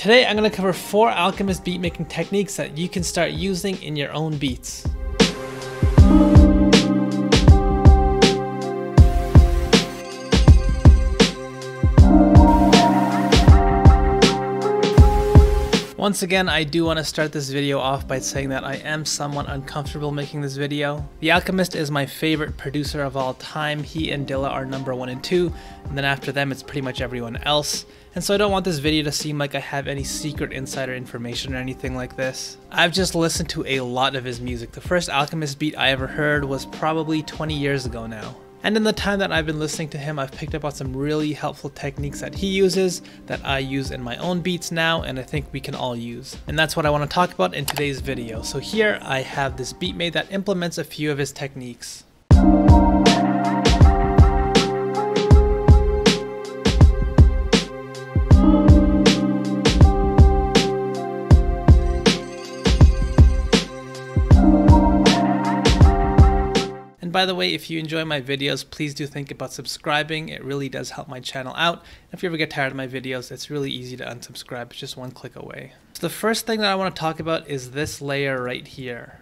Today I'm going to cover 4 Alchemist beatmaking techniques that you can start using in your own beats. Once again, I do want to start this video off by saying that I am somewhat uncomfortable making this video. The Alchemist is my favorite producer of all time. He and Dilla are number 1 and 2, and then after them it's pretty much everyone else. And so I don't want this video to seem like I have any secret insider information or anything like this. I've just listened to a lot of his music. The first Alchemist beat I ever heard was probably 20 years ago now. And in the time that I've been listening to him, I've picked up on some really helpful techniques that he uses, that I use in my own beats now, and I think we can all use. And that's what I want to talk about in today's video. So here I have this beat made that implements a few of his techniques. By the way, if you enjoy my videos, please do think about subscribing. It really does help my channel out. If you ever get tired of my videos, it's really easy to unsubscribe. It's just one click away. So the first thing that I want to talk about is this layer right here.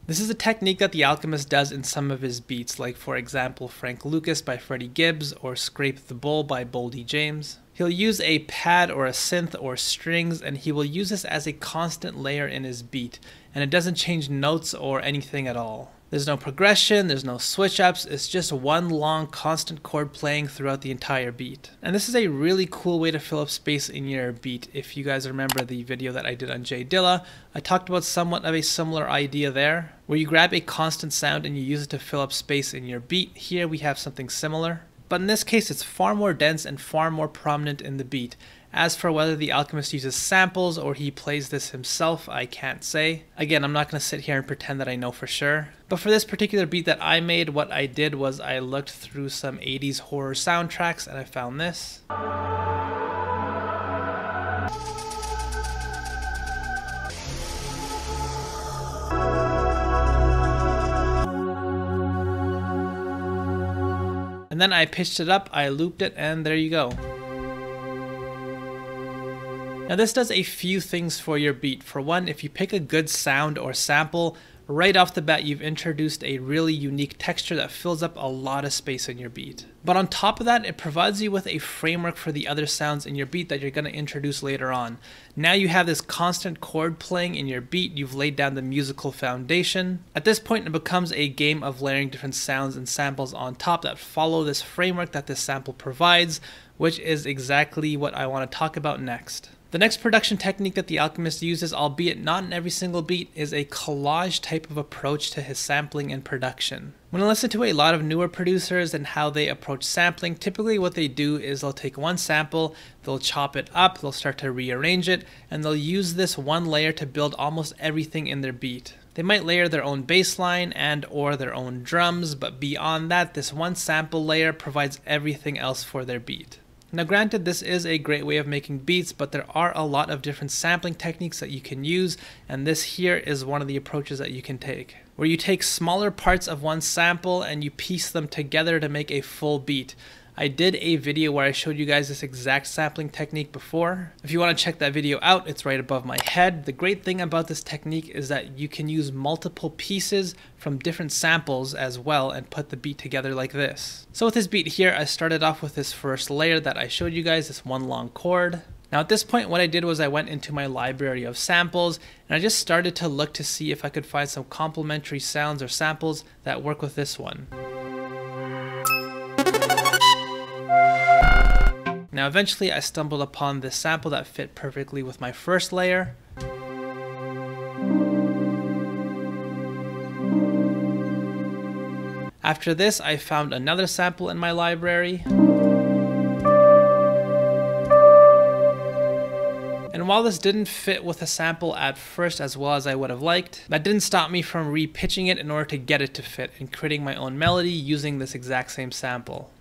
This is a technique that the Alchemist does in some of his beats, like for example Frank Lucas by Freddie Gibbs or Scrape the Bowl by Boldy James. He'll use a pad or a synth or strings, and he will use this as a constant layer in his beat, and it doesn't change notes or anything at all. There's no progression, there's no switch ups, it's just one long constant chord playing throughout the entire beat. And this is a really cool way to fill up space in your beat. If you guys remember the video that I did on J Dilla, I talked about somewhat of a similar idea there, where you grab a constant sound and you use it to fill up space in your beat. Here we have something similar. But in this case, it's far more dense and far more prominent in the beat. As for whether the Alchemist uses samples or he plays this himself, I can't say. Again, I'm not going to sit here and pretend that I know for sure. But for this particular beat that I made, what I did was I looked through some 80s horror soundtracks and I found this. And then I pitched it up, I looped it, and there you go. Now this does a few things for your beat. For one, if you pick a good sound or sample, right off the bat you've introduced a really unique texture that fills up a lot of space in your beat. But on top of that, it provides you with a framework for the other sounds in your beat that you're going to introduce later on. Now you have this constant chord playing in your beat, you've laid down the musical foundation. At this point it becomes a game of layering different sounds and samples on top that follow this framework that this sample provides, which is exactly what I want to talk about next. The next production technique that the Alchemist uses, albeit not in every single beat, is a collage type of approach to his sampling and production. When I listen to a lot of newer producers and how they approach sampling, typically what they do is they'll take one sample, they'll chop it up, they'll start to rearrange it, and they'll use this one layer to build almost everything in their beat. They might layer their own bass line and or their own drums, but beyond that, this one sample layer provides everything else for their beat. Now granted, this is a great way of making beats, but there are a lot of different sampling techniques that you can use, and this here is one of the approaches that you can take, where you take smaller parts of one sample and you piece them together to make a full beat. I did a video where I showed you guys this exact sampling technique before. If you want to check that video out, it's right above my head. The great thing about this technique is that you can use multiple pieces from different samples as well and put the beat together like this. So with this beat here, I started off with this first layer that I showed you guys, this one long chord. Now at this point, what I did was I went into my library of samples and I just started to look to see if I could find some complementary sounds or samples that work with this one. Now eventually I stumbled upon this sample that fit perfectly with my first layer. After this, I found another sample in my library. And while this didn't fit with the sample at first as well as I would have liked, that didn't stop me from repitching it in order to get it to fit and creating my own melody using this exact same sample.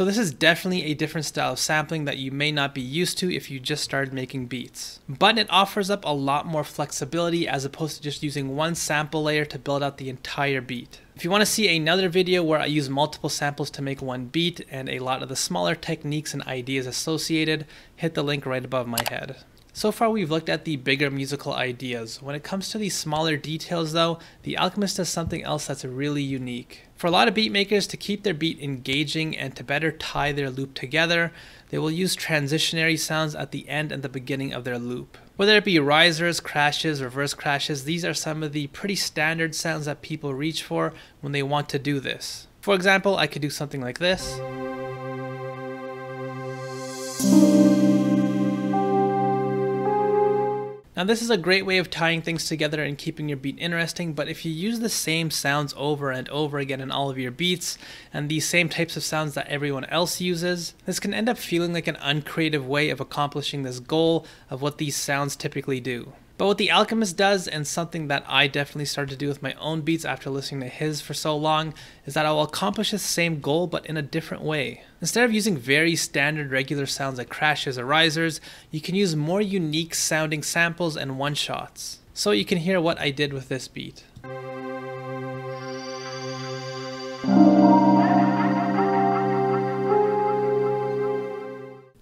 So this is definitely a different style of sampling that you may not be used to if you just started making beats. But it offers up a lot more flexibility as opposed to just using one sample layer to build out the entire beat. If you want to see another video where I use multiple samples to make one beat and a lot of the smaller techniques and ideas associated, hit the link right above my head. So far we've looked at the bigger musical ideas. When it comes to these smaller details though, the Alchemist does something else that's really unique. For a lot of beat makers, to keep their beat engaging and to better tie their loop together, they will use transitionary sounds at the end and the beginning of their loop. Whether it be risers, crashes, reverse crashes, these are some of the pretty standard sounds that people reach for when they want to do this. For example, I could do something like this. Now this is a great way of tying things together and keeping your beat interesting, but if you use the same sounds over and over again in all of your beats, and these same types of sounds that everyone else uses, this can end up feeling like an uncreative way of accomplishing this goal of what these sounds typically do. But what the Alchemist does, and something that I definitely started to do with my own beats after listening to his for so long, is that I will accomplish the same goal but in a different way. Instead of using very standard regular sounds like crashes or risers, you can use more unique sounding samples and one-shots. So you can hear what I did with this beat.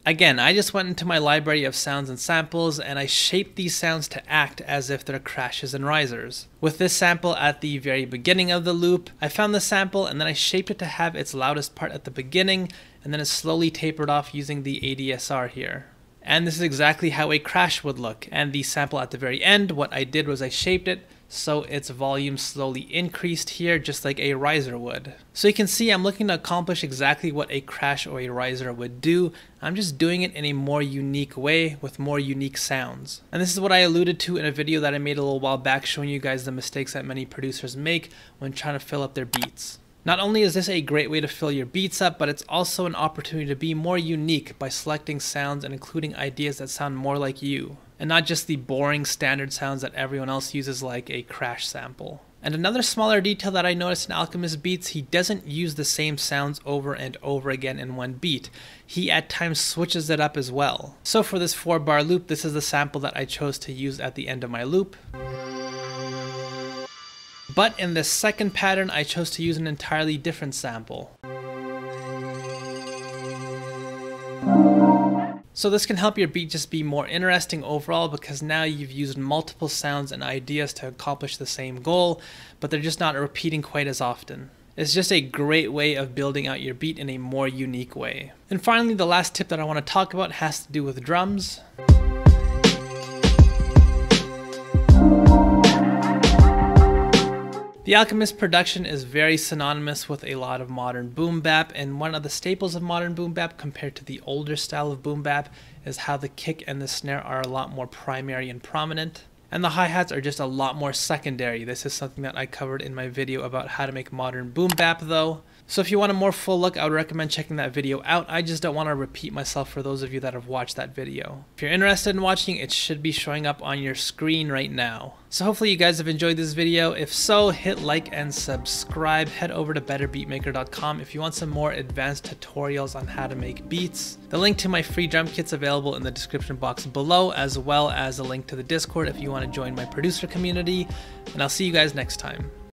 Again, I just went into my library of sounds and samples and I shaped these sounds to act as if they're crashes and risers. With this sample at the very beginning of the loop, I found the sample and then I shaped it to have its loudest part at the beginning and then it slowly tapered off using the ADSR here. And this is exactly how a crash would look. And the sample at the very end, what I did was I shaped it so its volume slowly increased here just like a riser would. So you can see I'm looking to accomplish exactly what a crash or a riser would do. I'm just doing it in a more unique way with more unique sounds. And this is what I alluded to in a video that I made a little while back showing you guys the mistakes that many producers make when trying to fill up their beats. Not only is this a great way to fill your beats up, but it's also an opportunity to be more unique by selecting sounds and including ideas that sound more like you, and not just the boring standard sounds that everyone else uses like a crash sample. And another smaller detail that I noticed in Alchemist beats, he doesn't use the same sounds over and over again in one beat. He at times switches it up as well. So for this 4-bar loop, this is the sample that I chose to use at the end of my loop. But in this second pattern, I chose to use an entirely different sample. So this can help your beat just be more interesting overall because now you've used multiple sounds and ideas to accomplish the same goal, but they're just not repeating quite as often. It's just a great way of building out your beat in a more unique way. And finally, the last tip that I want to talk about has to do with drums. The Alchemist production is very synonymous with a lot of modern boom bap, and one of the staples of modern boom bap compared to the older style of boom bap is how the kick and the snare are a lot more primary and prominent, and the hi-hats are just a lot more secondary. This is something that I covered in my video about how to make modern boom bap though. So if you want a more full look, I would recommend checking that video out. I just don't want to repeat myself for those of you that have watched that video. If you're interested in watching, it should be showing up on your screen right now. So hopefully you guys have enjoyed this video. If so, hit like and subscribe. Head over to betterbeatmaker.com if you want some more advanced tutorials on how to make beats. The link to my free drum kit's available in the description box below, as well as a link to the Discord if you want to join my producer community. And I'll see you guys next time.